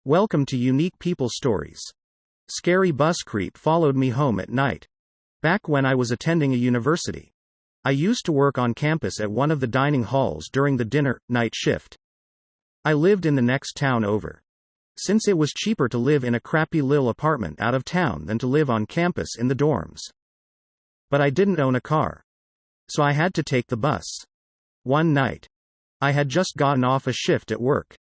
Welcome to Unique People Stories. Scary bus creep followed me home at night. Back when I was attending a university, I used to work on campus at one of the dining halls during the dinner night shift. I lived in the next town over, since it was cheaper to live in a crappy little apartment out of town than to live on campus in the dorms. But I didn't own a car, so I had to take the bus. One night, I had just gotten off a shift at work.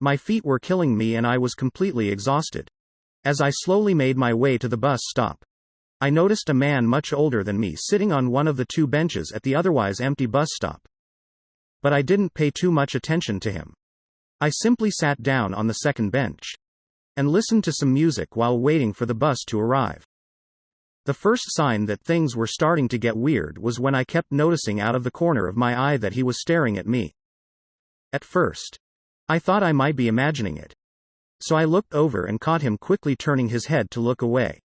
My feet were killing me and I was completely exhausted. As I slowly made my way to the bus stop, I noticed a man much older than me sitting on one of the two benches at the otherwise empty bus stop. But I didn't pay too much attention to him. I simply sat down on the second bench and listened to some music while waiting for the bus to arrive. The first sign that things were starting to get weird was when I kept noticing out of the corner of my eye that he was staring at me. At first, I thought I might be imagining it, so I looked over and caught him quickly turning his head to look away.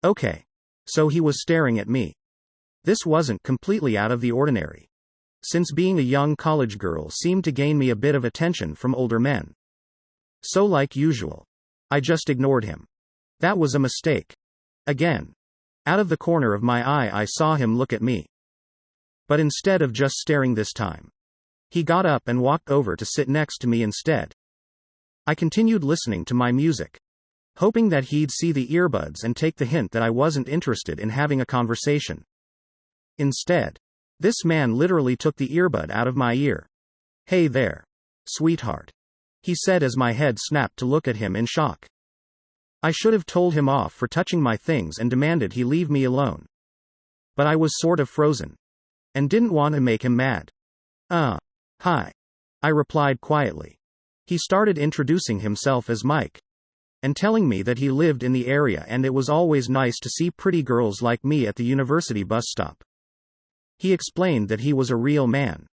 Okay, so he was staring at me. This wasn't completely out of the ordinary, since being a young college girl seemed to gain me a bit of attention from older men. So like usual, I just ignored him. That was a mistake. Again, out of the corner of my eye I saw him look at me. But instead of just staring this time, he got up and walked over to sit next to me instead. I continued listening to my music, hoping that he'd see the earbuds and take the hint that I wasn't interested in having a conversation. Instead, this man literally took the earbud out of my ear. "Hey there, sweetheart," he said as my head snapped to look at him in shock. I should have told him off for touching my things and demanded he leave me alone. But I was sort of frozen, and didn't want to make him mad. Hi, I replied quietly. He started introducing himself as Mike, and telling me that he lived in the area and it was always nice to see pretty girls like me at the university bus stop. He explained that he was a real man,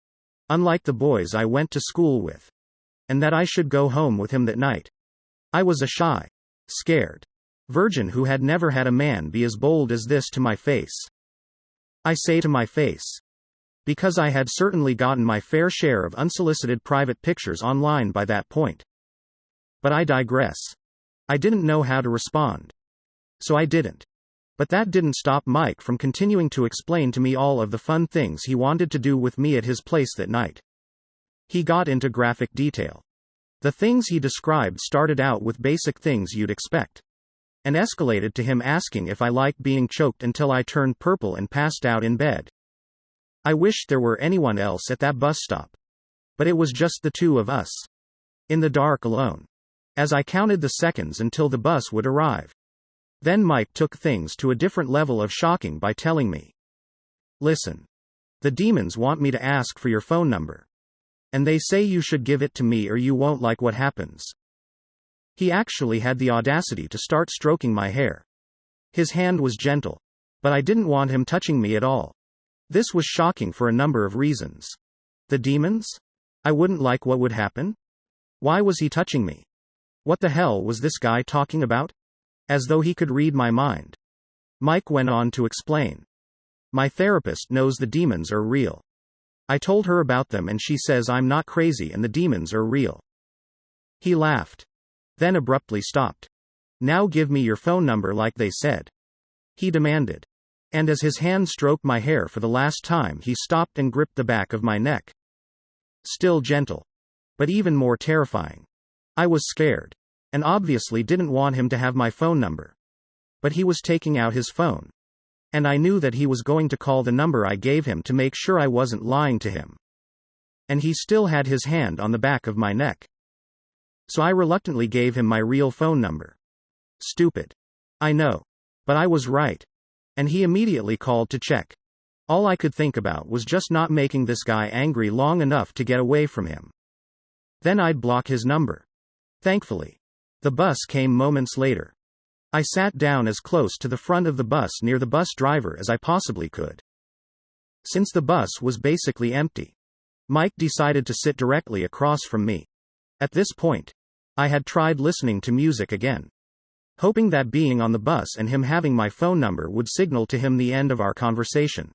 unlike the boys I went to school with, and that I should go home with him that night. I was a shy, scared virgin who had never had a man be as bold as this to my face. I say to my face, because I had certainly gotten my fair share of unsolicited private pictures online by that point. But I digress. I didn't know how to respond, so I didn't. But that didn't stop Mike from continuing to explain to me all of the fun things he wanted to do with me at his place that night. He got into graphic detail. The things he described started out with basic things you'd expect, and escalated to him asking if I liked being choked until I turned purple and passed out in bed. I wished there were anyone else at that bus stop, but it was just the two of us, in the dark alone, as I counted the seconds until the bus would arrive. Then Mike took things to a different level of shocking by telling me, "Listen, the demons want me to ask for your phone number, and they say you should give it to me or you won't like what happens." He actually had the audacity to start stroking my hair. His hand was gentle, but I didn't want him touching me at all. This was shocking for a number of reasons. The demons? I wouldn't like what would happen? Why was he touching me? What the hell was this guy talking about? As though he could read my mind. Mike went on to explain. "My therapist knows the demons are real. I told her about them and she says I'm not crazy and the demons are real." He laughed, then abruptly stopped. "Now give me your phone number like they said," he demanded. And as his hand stroked my hair for the last time, he stopped and gripped the back of my neck. Still gentle, but even more terrifying. I was scared, and obviously didn't want him to have my phone number. But he was taking out his phone, and I knew that he was going to call the number I gave him to make sure I wasn't lying to him. And he still had his hand on the back of my neck. So I reluctantly gave him my real phone number. Stupid, I know, but I was right. And he immediately called to check. All I could think about was just not making this guy angry long enough to get away from him. Then I'd block his number. Thankfully, the bus came moments later. I sat down as close to the front of the bus near the bus driver as I possibly could. Since the bus was basically empty, Mike decided to sit directly across from me. At this point, I had tried listening to music again, hoping that being on the bus and him having my phone number would signal to him the end of our conversation.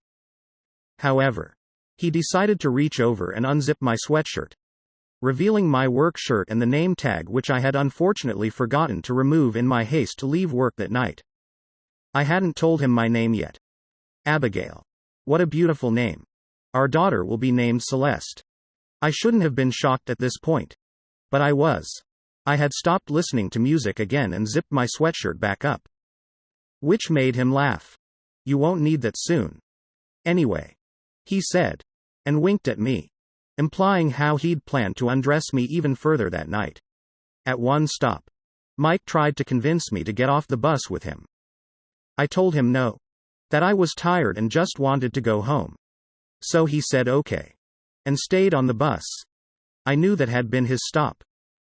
However, he decided to reach over and unzip my sweatshirt. revealing my work shirt and the name tag, which I had unfortunately forgotten to remove in my haste to leave work that night. I hadn't told him my name yet. Abigail. What a beautiful name. Our daughter will be named Celeste. I shouldn't have been shocked at this point. But I was. I had stopped listening to music again and zipped my sweatshirt back up. Which made him laugh. You won't need that soon. Anyway. He said. And winked at me. Implying how he'd planned to undress me even further that night. At one stop. Mike tried to convince me to get off the bus with him. I told him no. That I was tired and just wanted to go home. So he said okay. And stayed on the bus. I knew that had been his stop.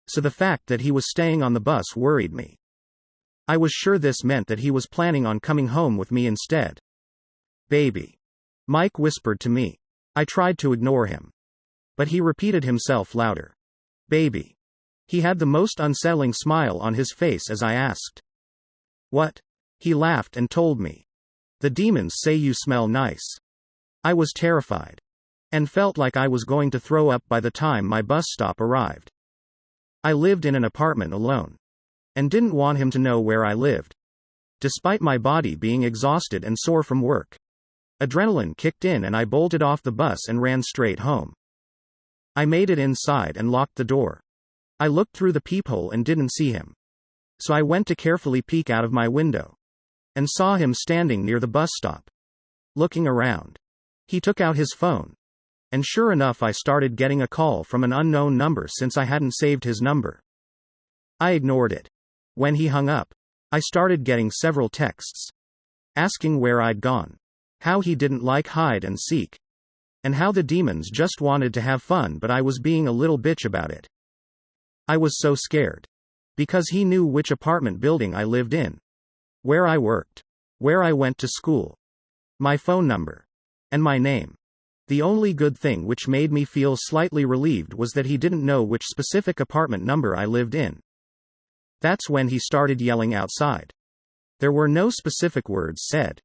So the fact that he was staying on the bus worried me. I was sure this meant that he was planning on coming home with me instead. Baby. Mike whispered to me. I tried to ignore him. But he repeated himself louder. Baby. He had the most unsettling smile on his face as I asked. What? He laughed and told me. The demons say you smell nice. I was terrified. And felt like I was going to throw up by the time my bus stop arrived. I lived in an apartment alone. And didn't want him to know where I lived. Despite my body being exhausted and sore from work. Adrenaline kicked in and I bolted off the bus and ran straight home. I made it inside and locked the door. I looked through the peephole and didn't see him. So I went to carefully peek out of my window. And saw him standing near the bus stop. Looking around. He took out his phone. And sure enough, I started getting a call from an unknown number since I hadn't saved his number. I ignored it. When he hung up, I started getting several texts. Asking where I'd gone. How he didn't like hide and seek. And how the demons just wanted to have fun, but I was being a little bitch about it. I was so scared. Because he knew which apartment building I lived in. Where I worked. Where I went to school. My phone number. And my name. The only good thing which made me feel slightly relieved was that he didn't know which specific apartment number I lived in. That's when he started yelling outside. There were no specific words said.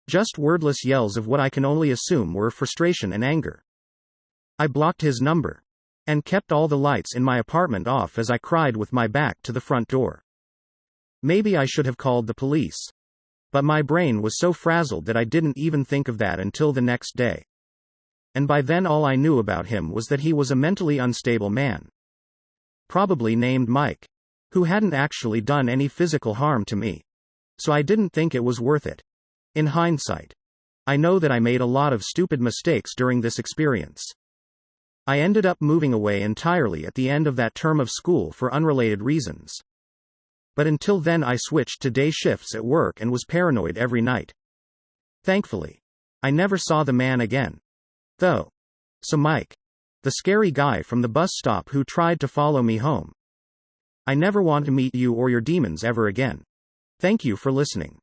Just wordless yells of what I can only assume were frustration and anger. I blocked his number. And kept all the lights in my apartment off as I cried with my back to the front door. Maybe I should have called the police. But my brain was so frazzled that I didn't even think of that until the next day. And by then all I knew about him was that he was a mentally unstable man. Probably named Mike. Who hadn't actually done any physical harm to me. So I didn't think it was worth it. In hindsight. I know that I made a lot of stupid mistakes during this experience. I ended up moving away entirely at the end of that term of school for unrelated reasons. But until then I switched to day shifts at work and was paranoid every night. Thankfully. I never saw the man again. Though. So Mike. The scary guy from the bus stop who tried to follow me home. I never want to meet you or your demons ever again. Thank you for listening.